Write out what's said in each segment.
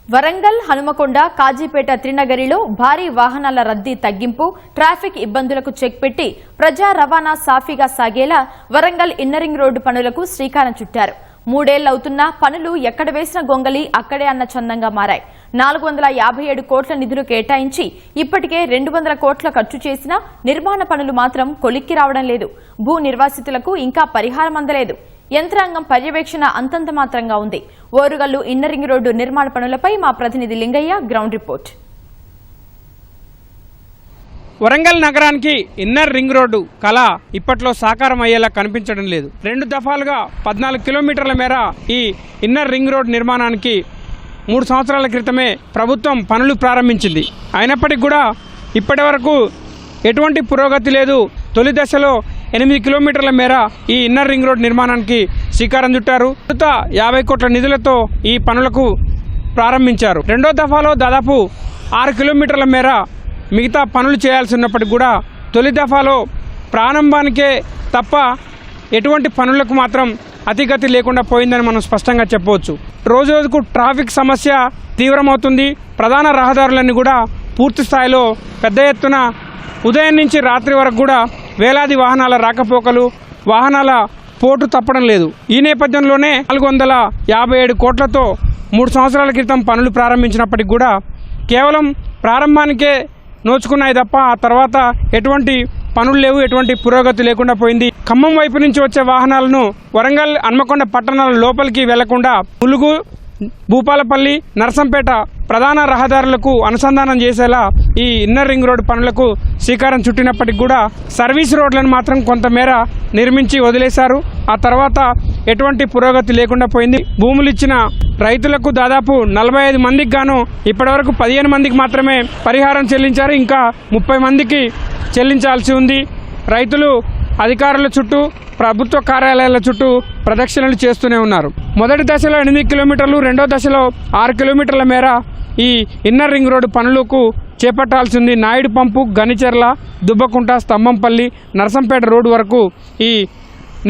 వరంగల్, హనుమకొండ, కాజీపేట, త్రినగరిలో భారీ వాహనాల రద్దీ తగ్గింపు, ట్రాఫిక్ ఇబ్బందులకు చెక్ పెట్టి ప్రజా రవాణా సాఫీగా సాగేలా వరంగల్ ఇన్నరింగ్ రోడ్డు పనులకు శ్రీకారం చుట్టారు. 3 ఏళ్లవుతున్నా పనులు ఎక్కడ వేసిన గొంగలి అక్కడే అన్న చందంగా మారాయి. 457 కోట్ల నిధులు కేటాయించి ఇప్పటికే 200 కోట్ల ఖర్చు చేసినా నిర్మాణ పనులు మాత్రం కొలిక్కి రావడం లేదు. భూ నిర్వాసితులకు ఇంకా పరిహారం అందలేదు. యంత్రాంగం పర్యవేక్షణ అంతంత మాత్రంగా ఉంది. ఓరుగల్లు ఇన్నరింగ్ రోడ్డు నిర్మాణ పనులపై మా ప్రతినిధి లింగయ్య గ్రౌండ్ రిపోర్ట్. వరంగల్ నగరానికి ఇన్నర్ రింగ్ రోడ్డు కళ ఇప్పట్లో సాకారం అయ్యేలా కనిపించడం లేదు. 2 దఫాలుగా 14 కిలోమీటర్ల మేర ఈ ఇన్నర్ రింగ్ రోడ్ నిర్మాణానికి 3 సంవత్సరాల క్రితమే ప్రభుత్వం పనులు ప్రారంభించింది. అయినప్పటికీ కూడా ఇప్పటి వరకు ఎటువంటి పురోగతి లేదు. తొలి దశలో 8 కిలోమీటర్ల మేర ఈ ఇన్నర్ రింగ్ రోడ్ నిర్మాణానికి శ్రీకారం చుట్టారు. 50 కోట్ల నిధులతో ఈ పనులకు ప్రారంభించారు. 2వ దఫాలో దాదాపు 6 కిలోమీటర్ల మేర మిగతా పనులు చేయాల్సి ఉన్నప్పటికీ కూడా తొలి దఫాలో ప్రారంభానికే తప్ప ఎటువంటి పనులకు మాత్రం అతిగతి లేకుండా పోయిందని మనం స్పష్టంగా చెప్పవచ్చు. రోజు రోజుకు ట్రాఫిక్ సమస్య తీవ్రమవుతుంది. ప్రధాన రహదారులన్నీ కూడా పూర్తి స్థాయిలో పెద్ద ఎత్తున ఉదయం నుంచి రాత్రి వరకు కూడా వేలాది వాహనాల రాకపోకలు, వాహనాల పోటు తప్పడం లేదు. ఈ నేపథ్యంలోనే 457 కోట్లతో 3 సంవత్సరాల క్రితం పనులు ప్రారంభించినప్పటికీ కూడా కేవలం ప్రారంభానికే నోచుకున్నాయి తప్ప ఆ తర్వాత ఎటువంటి పనులు లేవు, ఎటువంటి పురోగతి లేకుండా పోయింది. ఖమ్మం వైపు నుంచి వచ్చే వాహనాలను వరంగల్, హన్మకొండ పట్టణాల లోపలికి వెళ్లకుండా ములుగు, భూపాలపల్లి, నర్సంపేట ప్రధాన రహదారులకు అనుసంధానం చేసేలా ఈ ఇన్నర్ రింగ్ రోడ్డు పనులకు శ్రీకారం చుట్టినప్పటికీ కూడా సర్వీస్ రోడ్లను మాత్రం కొంతమేర నిర్మించి వదిలేశారు. ఆ తర్వాత ఎటువంటి పురోగతి లేకుండా పోయింది. భూములు ఇచ్చిన రైతులకు దాదాపు 45 మందికి గాను ఇప్పటివరకు 15 మందికి మాత్రమే పరిహారం చెల్లించారు. ఇంకా 30 మందికి చెల్లించాల్సి ఉంది. రైతులు అధికారుల చుట్టూ, ప్రభుత్వ కార్యాలయాల చుట్టూ ప్రదక్షిణలు చేస్తూనే ఉన్నారు. మొదటి దశలో 8 కిలోమీటర్లు, 2వ దశలో 6 కిలోమీటర్ల మేర ఈ ఇన్నర్ రింగ్ రోడ్డు పనులకు చేపట్టాల్సి ఉంది. నాయుడు పంపు, గనిచెర్ల, దుబ్బకుంట, స్తంభంపల్లి, నర్సంపేట రోడ్డు వరకు ఈ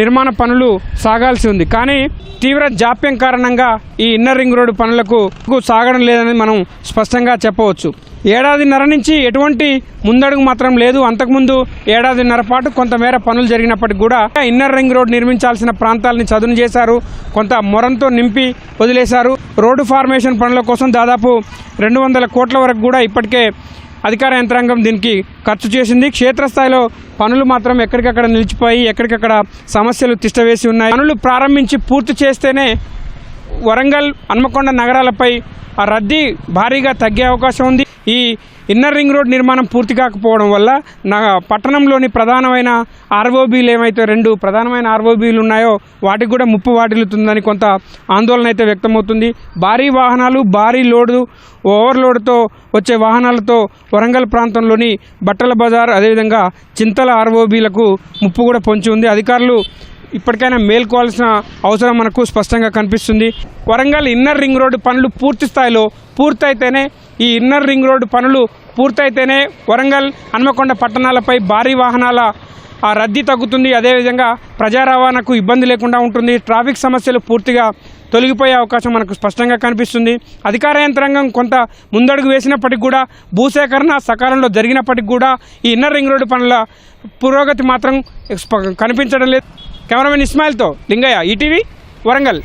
నిర్మాణ పనులు సాగాల్సి ఉంది. కానీ తీవ్ర జాప్యం కారణంగా ఈ ఇన్నర్ రింగ్ రోడ్డు పనులకు సాగడం లేదని మనం స్పష్టంగా చెప్పవచ్చు. 1.5 ఏళ్ల నుంచి ఎటువంటి ముందడుగు మాత్రం లేదు. అంతకుముందు 1.5 ఏళ్ల పాటు కొంతమేర పనులు జరిగినప్పటికీ కూడా ఇన్నర్ రింగ్ రోడ్ నిర్మించాల్సిన ప్రాంతాలని చదును చేశారు. కొంత మొరంతో నింపి వదిలేశారు. రోడ్డు ఫార్మేషన్ పనుల కోసం దాదాపు 200 కోట్ల వరకు కూడా ఇప్పటికే అధికార యంత్రాంగం దీనికి ఖర్చు చేసింది. క్షేత్రస్థాయిలో పనులు మాత్రం ఎక్కడికక్కడ నిలిచిపోయి ఎక్కడికక్కడ సమస్యలు తిష్టవేసి ఉన్నాయి. పనులు ప్రారంభించి పూర్తి చేస్తేనే వరంగల్, హన్మకొండ నగరాలపై ఆ రద్దీ భారీగా తగ్గే అవకాశం ఉంది. ఈ ఇన్నర్ రింగ్ రోడ్ నిర్మాణం పూర్తి కాకపోవడం వల్ల పట్టణంలోని ప్రధానమైన ఆర్ఓబీలు ఏమైతే 2 ప్రధానమైన ఆర్ఓబీలు ఉన్నాయో వాటికి కూడా ముప్పు వాటిల్లుతుందని కొంత ఆందోళన అయితే వ్యక్తమవుతుంది. భారీ వాహనాలు, భారీ లోడు, ఓవర్లోడ్తో వచ్చే వాహనాలతో వరంగల్ ప్రాంతంలోని బట్టల బజార్, అదేవిధంగా చింతల ఆర్ఓబీలకు ముప్పు కూడా పొంచి ఉంది. అధికారులు ఇప్పటికైనా మేల్కోవాల్సిన అవసరం మనకు స్పష్టంగా కనిపిస్తుంది. వరంగల్ ఇన్నర్ రింగ్ రోడ్డు పనులు పూర్తి స్థాయిలో పూర్తయితేనే, ఈ ఇన్నర్ రింగ్ రోడ్డు పనులు పూర్తయితేనే వరంగల్, హన్మకొండ పట్టణాలపై భారీ వాహనాల ఆ రద్దీ తగ్గుతుంది. అదేవిధంగా ప్రజా రవాణాకు ఇబ్బంది లేకుండా ఉంటుంది. ట్రాఫిక్ సమస్యలు పూర్తిగా తొలగిపోయే అవకాశం మనకు స్పష్టంగా కనిపిస్తుంది. అధికార యంత్రాంగం కొంత ముందడుగు వేసినప్పటికీ కూడా, భూసేకరణ సకాలంలో జరిగినప్పటికీ కూడా ఈ ఇన్నర్ రింగ్ రోడ్డు పనుల పురోగతి మాత్రం కనిపించడం లేదు. కెమెరామెన్ ఇస్మాయిల్తో లింగయ్య, ఈటీవీ, వరంగల్.